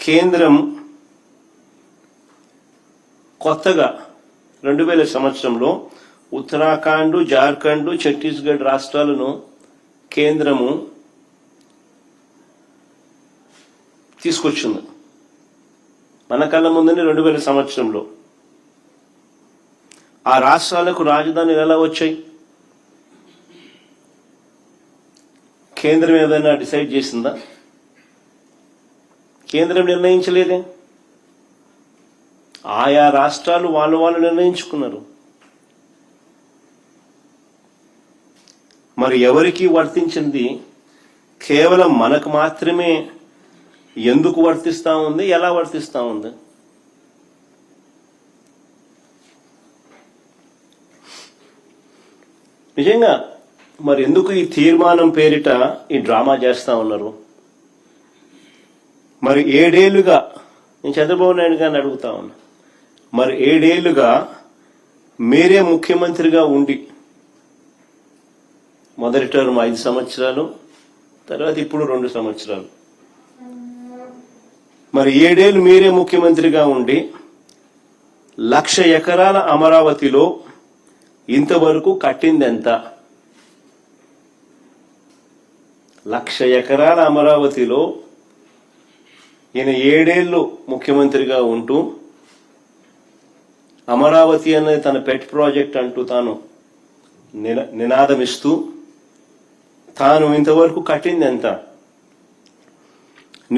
కేంద్రం కొత్తగా 2000 సంవత్సరంలో ఉత్తరాఖండ్, జార్ఖండ్, ఛత్తీస్గఢ్ రాష్ట్రాలను కేంద్రము తీసుకొచ్చింది. మన కళ్ళ ముందునే 2000 సంవత్సరంలో. ఆ రాష్ట్రాలకు రాజధానులు ఎలా వచ్చాయి? కేంద్రం ఏదైనా డిసైడ్ చేసిందా? కేంద్రం నిర్ణయించలేదే. ఆయా రాష్ట్రాలు వాళ్ళు నిర్ణయించుకున్నారు. మరి ఎవరికి వర్తించింది? కేవలం మనకు మాత్రమే ఎందుకు వర్తిస్తా ఉంది, ఎలా వర్తిస్తా ఉంది? నిజంగా మరి ఎందుకు ఈ తీర్మానం పేరిట ఈ డ్రామా చేస్తా ఉన్నారు? మరి 7 ఏళ్లుగా నేను చంద్రబాబు నాయుడు గారిని అడుగుతా ఉన్నా, మరి 7 ఏళ్లుగా మీరే ముఖ్యమంత్రిగా ఉండి, మొదటి టర్మ్ 5 సంవత్సరాలు, తర్వాత ఇప్పుడు 2 సంవత్సరాలు, మరి 7 ఏళ్ళు మీరే ముఖ్యమంత్రిగా ఉండి 1,00,000 ఎకరాల అమరావతిలో ఇంతవరకు కట్టింది ఎంత? 1,00,000 ఎకరాల అమరావతిలో ఈయన 7 ఏళ్ళు ముఖ్యమంత్రిగా ఉంటూ అమరావతి అనేది తన పెట్ ప్రాజెక్ట్ అంటూ తాను నినాదమిస్తూ తాను ఇంతవరకు కట్టింది ఎంత?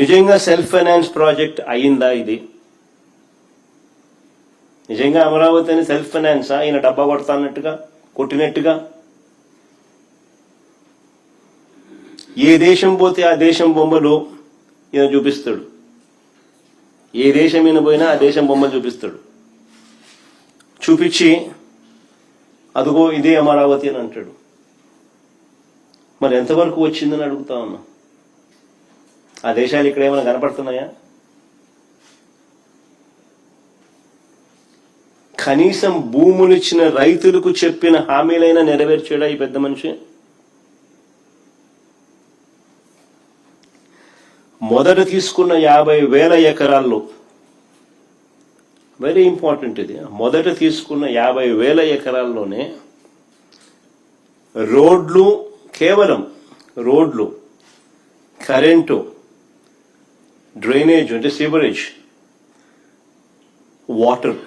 నిజంగా సెల్ఫ్ ఫైనాన్స్ ప్రాజెక్ట్ అయిందా ఇది? నిజంగా అమరావతి అని సెల్ఫ్ ఫైనాన్సా? ఈయన డబ్బా కొట్టినట్టుగా ఏ దేశం పోతే ఆ దేశం బొమ్మలు ఈయన చూపిస్తాడు. ఏ దేశం ఈయన పోయినా ఆ దేశం బొమ్మలు చూపిస్తాడు. చూపించి అదిగో ఇదే అమరావతి అని అంటాడు. మరి ఎంతవరకు వచ్చిందని అడుగుతా ఉన్నా. ఆ దేశాలు ఇక్కడ ఏమైనా కనపడుతున్నాయా? కనీసం భూములు ఇచ్చిన రైతులకు చెప్పిన హామీలైనా నెరవేర్చాడా ఈ పెద్ద మనిషి? మొదట తీసుకున్న 50,000 ఎకరాల్లో, వెరీ ఇంపార్టెంట్ ఇది, మొదట తీసుకున్న 50,000 ఎకరాల్లోనే రోడ్లు, కేవలం రోడ్లు, కరెంటు, డ్రైనేజ్ అంటే సివరేజ్, వాటర్,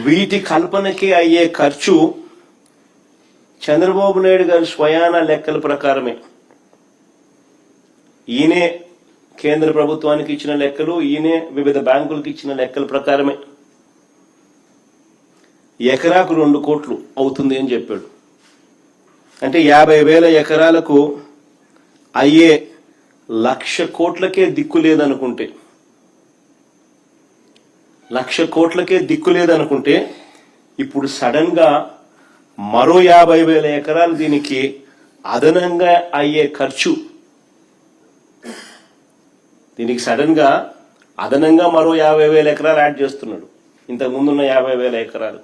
వీటి కల్పనకి అయ్యే ఖర్చు చంద్రబాబు నాయుడు గారి స్వయాన లెక్కల ప్రకారమే. ఈయనే కేంద్ర ప్రభుత్వానికి ఇచ్చిన లెక్కలు, ఈయనే వివిధ బ్యాంకులకు ఇచ్చిన లెక్కల ప్రకారమే ఎకరాకు 2 కోట్లు అవుతుంది అని చెప్పాడు. అంటే 50,000 ఎకరాలకు అయ్యే 1,00,000 కోట్లకే దిక్కు లేదనుకుంటే, 1,00,000 కోట్లకే దిక్కు లేదనుకుంటే ఇప్పుడు సడన్ గా మరో 50,000 ఎకరాలు దీనికి అదనంగా అయ్యే ఖర్చు, దీనికి సడన్ గా అదనంగా మరో 50,000 ఎకరాలు యాడ్ చేస్తున్నాడు. ఇంతకు ముందున్న 50,000 ఎకరాలు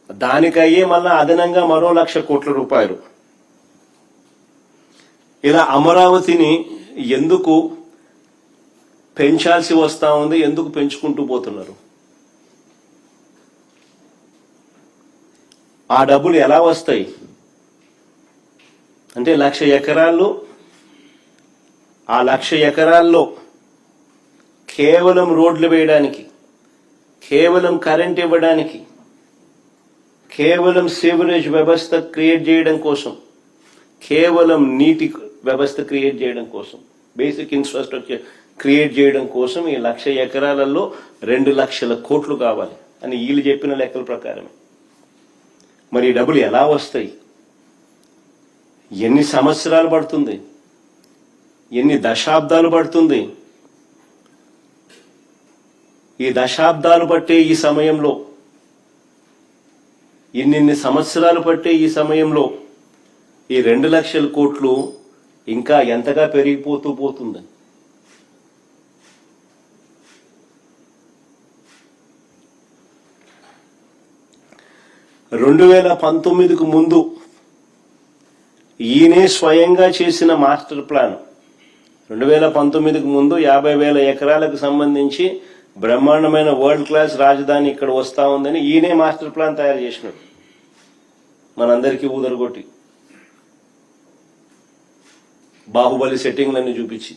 దానికయ్యే మళ్ళా అదనంగా మరో 1,00,000 కోట్ల రూపాయలు. ఇలా అమరావతిని ఎందుకు పెంచాల్సి వస్తా ఉంది? ఎందుకు పెంచుకుంటూ పోతున్నారు? ఆ డబ్బులు ఎలా వస్తాయి అంటే 1,00,000 ఎకరాల్లో, ఆ 1,00,000 ఎకరాల్లో కేవలం రోడ్లు వేయడానికి, కేవలం కరెంట్ ఇవ్వడానికి, కేవలం సివరేజ్ వ్యవస్థ క్రియేట్ చేయడం కోసం, కేవలం నీటి వ్యవస్థ క్రియేట్ చేయడం కోసం, బేసిక్ ఇన్ఫ్రాస్ట్రక్చర్ క్రియేట్ చేయడం కోసం ఈ 1,00,000 ఎకరాలలో 2,00,000 కోట్లు కావాలి అని వీళ్ళు చెప్పిన లెక్కల ప్రకారమే. మరి ఈ డబ్బులు ఎలా వస్తాయి? ఎన్ని సంవత్సరాలు పడుతుంది? ఎన్ని దశాబ్దాలు పడుతుంది? ఈ దశాబ్దాలు పట్టే ఈ సమయంలో, ఇన్ని సంవత్సరాలు పట్టే ఈ సమయంలో ఈ 2,00,000 కోట్లు ఇంకా ఎంతగా పెరిగిపోతూ పోతుంది? రెండు 2019కు ముందు ఈయనే స్వయంగా చేసిన మాస్టర్ ప్లాన్ 2019కు ముందు 50,000 ఎకరాలకు సంబంధించి బ్రహ్మాండమైన వరల్డ్ క్లాస్ రాజధాని ఇక్కడ వస్తా ఉందని ఈయనే మాస్టర్ ప్లాన్ తయారు చేసినాడు, మనందరికీ ఊదరగొట్టి బాహుబలి సెట్టింగ్లన్నీ చూపించి.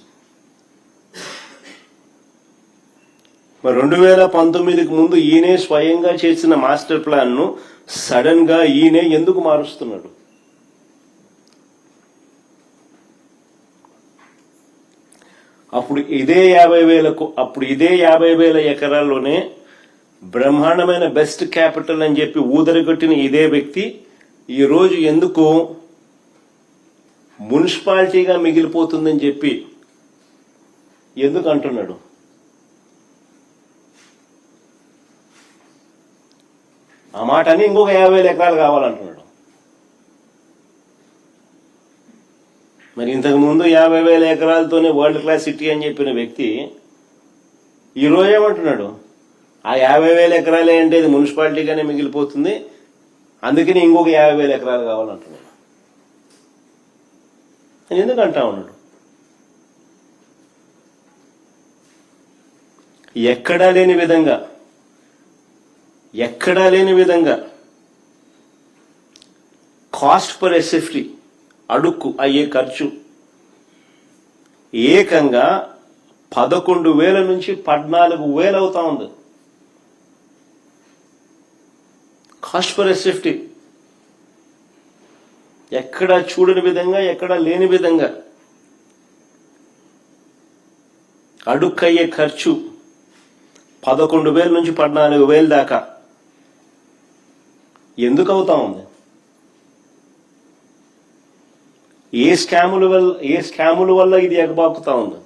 మరి 2019కు ముందు ఈయనే స్వయంగా చేసిన మాస్టర్ ప్లాన్ ను సడన్ గా ఈయనే ఎందుకు మారుస్తున్నాడు? అప్పుడు ఇదే 50,000 ఎకరాల్లోనే బ్రహ్మాండమైన బెస్ట్ క్యాపిటల్ అని చెప్పి ఊదరగొట్టిన ఇదే వ్యక్తి ఈ రోజు ఎందుకు మున్సిపాలిటీగా మిగిలిపోతుందని చెప్పి ఎందుకు అంటున్నాడు? ఆ మాట అని ఇంకొక 50,000 ఎకరాలు కావాలంటున్నాడు. మరి ఇంతకు ముందు 50,000 ఎకరాలతోనే వరల్డ్ క్లాస్ సిటీ అని చెప్పిన వ్యక్తి ఈ రోజు ఏమంటున్నాడు? ఆ 50,000 ఎకరాలే అంటే ఇది మున్సిపాలిటీగానే మిగిలిపోతుంది, అందుకని ఇంకొక 50,000 ఎకరాలు కావాలంటున్నాడు. అని ఎందుకు అంటా ఉన్నాడు? ఎక్కడా లేని విధంగా కాస్ట్ పర్ ఎస్ఎఫ్టీ అడుక్కు అయ్యే ఖర్చు ఏకంగా 11,000 నుంచి 14,000 అవుతా ఉంది. కాస్ట్ పర్ ఎస్ఎఫ్టీ ఎక్కడా చూడని విధంగా, ఎక్కడా లేని విధంగా అడుక్కయ్యే ఖర్చు 11,000 నుంచి 14,000 దాకా ఎందుకు అవుతా ఉంది? ఏ స్కాముల వల్ల ఇది ఎగబాకుతా ఉంది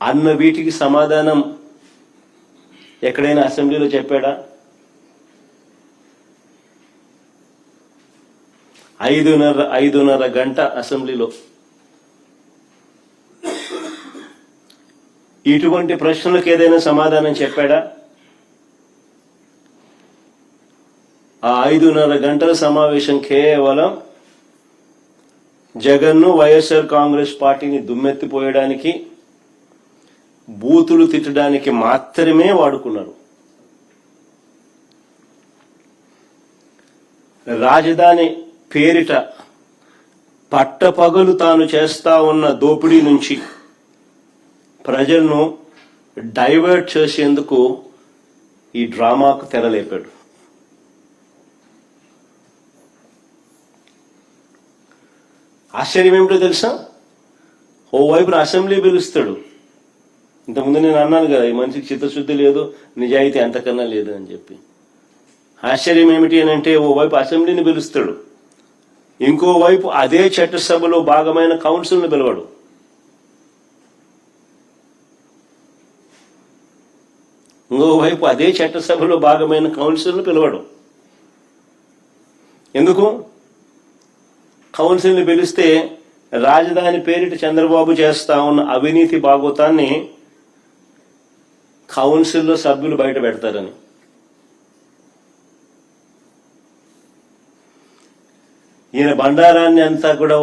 అన్న వీటికి సమాధానం ఎక్కడైనా అసెంబ్లీలో చెప్పాడా? 5:30 గంట అసెంబ్లీలో ఇటువంటి ప్రశ్నలకు ఏదైనా సమాధానం చెప్పాడా? ఆ 5:30 గంటల సమావేశం కేవలం జగన్ను, వైఎస్ఆర్ కాంగ్రెస్ పార్టీని దుమ్మెత్తిపోయడానికి, బూతులు తిట్టడానికి మాత్రమే వాడుకున్నారు. రాజధాని పేరిట పట్టపగలు తాను చేస్తా ఉన్న దోపిడీ నుంచి ప్రజలను డైవర్ట్ చేసేందుకు ఈ డ్రామాకు తెరలేపాడు. ఆశ్చర్యం ఏమిటో తెలుసా? ఓవైపున అసెంబ్లీ పిలుస్తాడు. ఇంతకుముందు నేను అన్నాను కదా, ఈ మనిషికి చిత్తశుద్ధి లేదు, నిజాయితీ అంతకన్నా లేదు అని చెప్పి. ఆశ్చర్యం ఏమిటి అని అంటే, ఓవైపు అసెంబ్లీని పిలుస్తాడు, ఇంకోవైపు అదే చట్టసభలో భాగమైన కౌన్సిల్ని పిలవడు. ఇంకోవైపు అదే చట్టసభలో భాగమైన కౌన్సిల్ని పిలవడు. ఎందుకు? కౌన్సిల్ని పిలిస్తే రాజధాని పేరిట చంద్రబాబు చేస్తా ఉన్న అవినీతి భాగోతాన్ని కౌన్సిల్లో సభ్యులు బయట పెడతారని. ఈయన బండారాన్ని అంతా కూడా